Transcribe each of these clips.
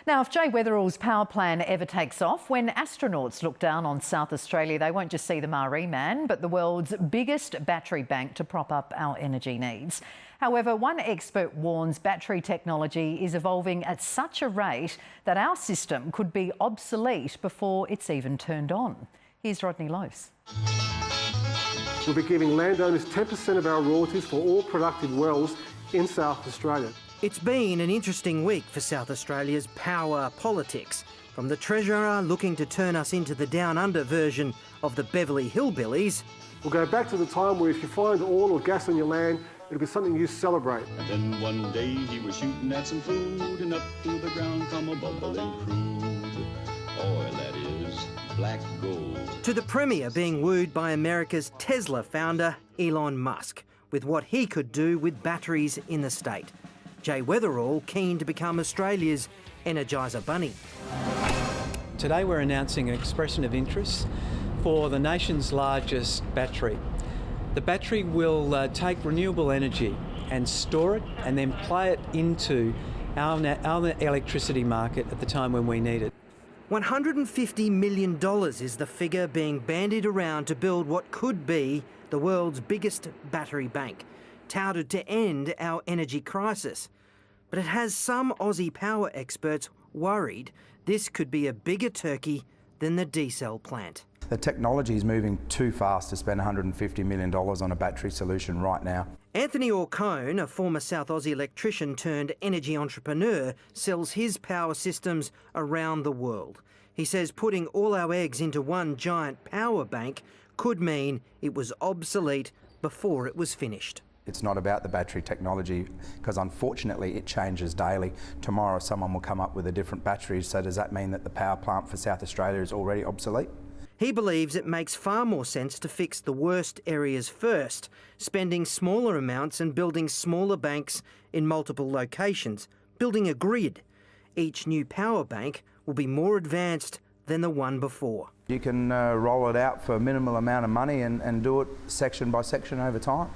Now, if Jay Weatherall's power plan ever takes off, when astronauts look down on South Australia, they won't just see the Marie Man, but the world's biggest battery bank to prop up our energy needs. However, one expert warns battery technology is evolving at such a rate that our system could be obsolete before it's even turned on. Here's Rodney Lose. We'll be giving landowners 10% of our royalties for all productive wells in South Australia. It's been an interesting week for South Australia's power politics. From the Treasurer looking to turn us into the down-under version of the Beverly Hillbillies. We'll go back to the time where if you find oil or gas on your land, it'll be something you celebrate. And then one day he was shooting at some food, and up to the ground come a bubbling crude oil, that is, black gold. To the Premier being wooed by America's Tesla founder, Elon Musk, with what he could do with batteries in the state. Jay Weatherall keen to become Australia's Energizer Bunny. Today we're announcing an expression of interest for the nation's largest battery. The battery will take renewable energy and store it and then play it into our electricity market at the time when we need it. $150 million is the figure being bandied around to build what could be the world's biggest battery bank, touted to end our energy crisis. But it has some Aussie power experts worried this could be a bigger turkey than the D-cell plant. The technology is moving too fast to spend $150 million on a battery solution right now. Anthony Orcone, a former South Aussie electrician turned energy entrepreneur, sells his power systems around the world. He says putting all our eggs into one giant power bank could mean it was obsolete before it was finished. It's not about the battery technology because unfortunately it changes daily. Tomorrow someone will come up with a different battery, so does that mean that the power plant for South Australia is already obsolete? He believes it makes far more sense to fix the worst areas first, spending smaller amounts and building smaller banks in multiple locations, building a grid. Each new power bank will be more advanced than the one before. You can roll it out for a minimal amount of money and do it section by section over time.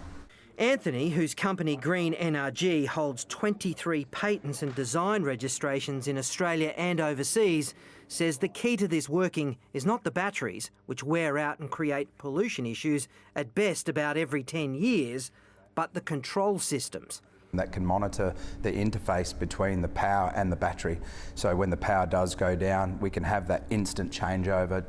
Anthony, whose company Green NRG holds 23 patents and design registrations in Australia and overseas, says the key to this working is not the batteries, which wear out and create pollution issues at best about every 10 years, but the control systems. That can monitor the interface between the power and the battery. So when the power does go down, we can have that instant changeover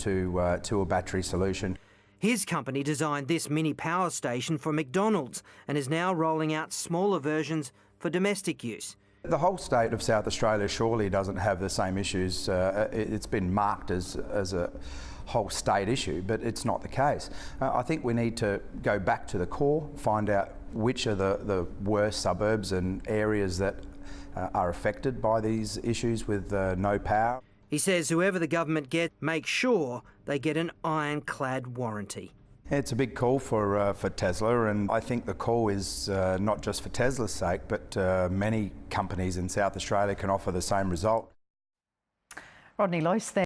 to a battery solution. His company designed this mini power station for McDonald's and is now rolling out smaller versions for domestic use. The whole state of South Australia surely doesn't have the same issues. It's been marked as a whole state issue, but it's not the case. I think we need to go back to the core, find out which are the worst suburbs and areas that are affected by these issues with no power. He says whoever the government gets, make sure they get an ironclad warranty. It's a big call for Tesla, and I think the call is not just for Tesla's sake, but many companies in South Australia can offer the same result. Rodney Lose there.